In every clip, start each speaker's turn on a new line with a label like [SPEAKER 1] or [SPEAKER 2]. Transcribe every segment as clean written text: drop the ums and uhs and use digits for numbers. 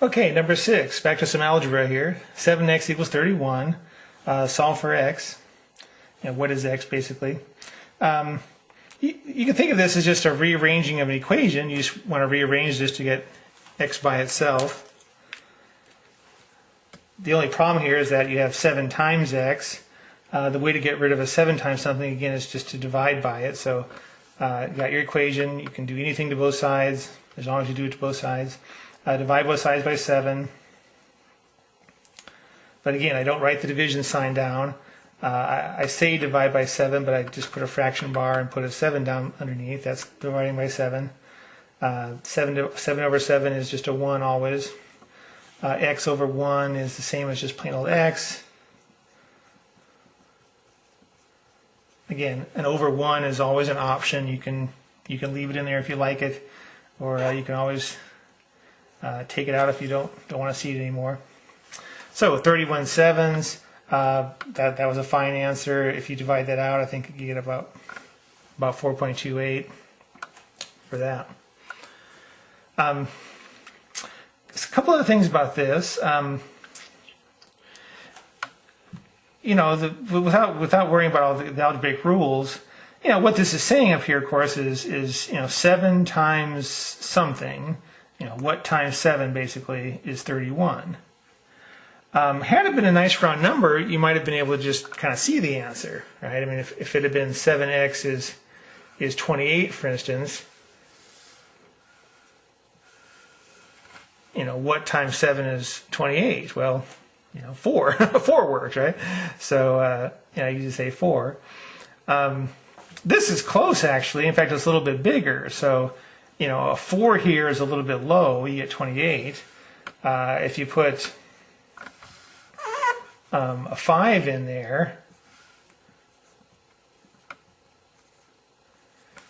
[SPEAKER 1] Okay, number 6, back to some algebra here. 7x equals 31. Solve for x. What is x, basically? You can think of this as just a rearranging of an equation. You just want to rearrange this to get x by itself. The only problem here is that you have 7 times x. The way to get rid of a 7 times something, again, is just to divide by it. So you got your equation. You can do anything to both sides, as long as you do it to both sides. Divide both sides by 7. But again, I don't write the division sign down. I say divide by 7, but I just put a fraction bar and put a 7 down underneath. That's dividing by 7. 7 over 7 is just a 1 always. X over 1 is the same as just plain old x. Again, an over 1 is always an option. You can leave it in there if you like it, or you can always take it out if you don't want to see it anymore. So 31 sevenths, that was a fine answer. If you divide that out, I think you get about 4.28 for that. A couple other things about this. Without worrying about all the algebraic rules, what this is saying up here, of course, is 7 times something. What times 7 basically is 31. Had it been a nice round number, you might have been able to just kind of see the answer, right? I mean, if it had been 7x is 28, for instance, what times 7 is 28? Well, 4. 4 works, right? So, you just say 4. This is close, actually. In fact, it's a little bit bigger. So, a 4 here is a little bit low. You get 28. If you put a 5 in there,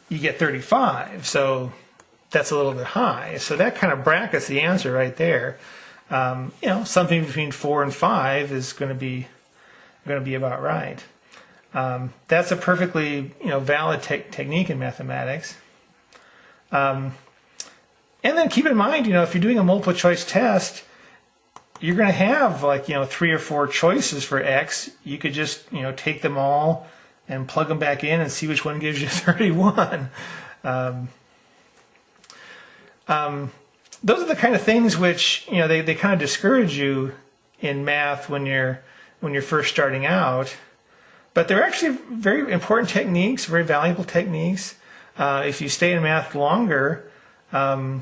[SPEAKER 1] you get 35. So that's a little bit high. So that kind of brackets the answer right there. Something between 4 and 5 is going to be about right. That's a perfectly valid technique in mathematics. And then keep in mind, if you're doing a multiple choice test, you're going to have 3 or 4 choices for x. You could just take them all and plug them back in and see which one gives you 31. Those are the kind of things which they kind of discourage you in math when you're first starting out, but they're actually very important techniques, very valuable techniques. If you stay in math longer, kind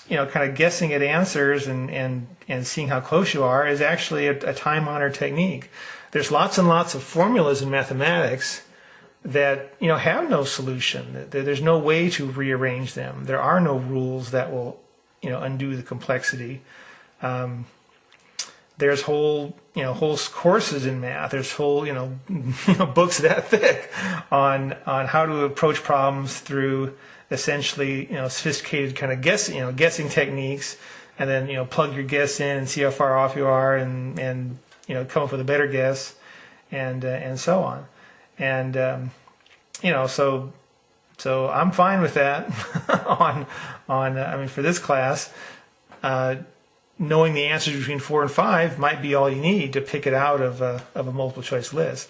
[SPEAKER 1] of guessing at answers and seeing how close you are is actually a time-honored technique. There's lots and lots of formulas in mathematics that have no solution. There's no way to rearrange them. There are no rules that will undo the complexity. There's whole courses in math. There's whole books that thick on how to approach problems through essentially sophisticated kind of guessing techniques, and then plug your guess in and see how far off you are, and come up with a better guess, and so on. And so I'm fine with that for this class. Knowing the answers between 4 and 5 might be all you need to pick it out of a multiple choice list.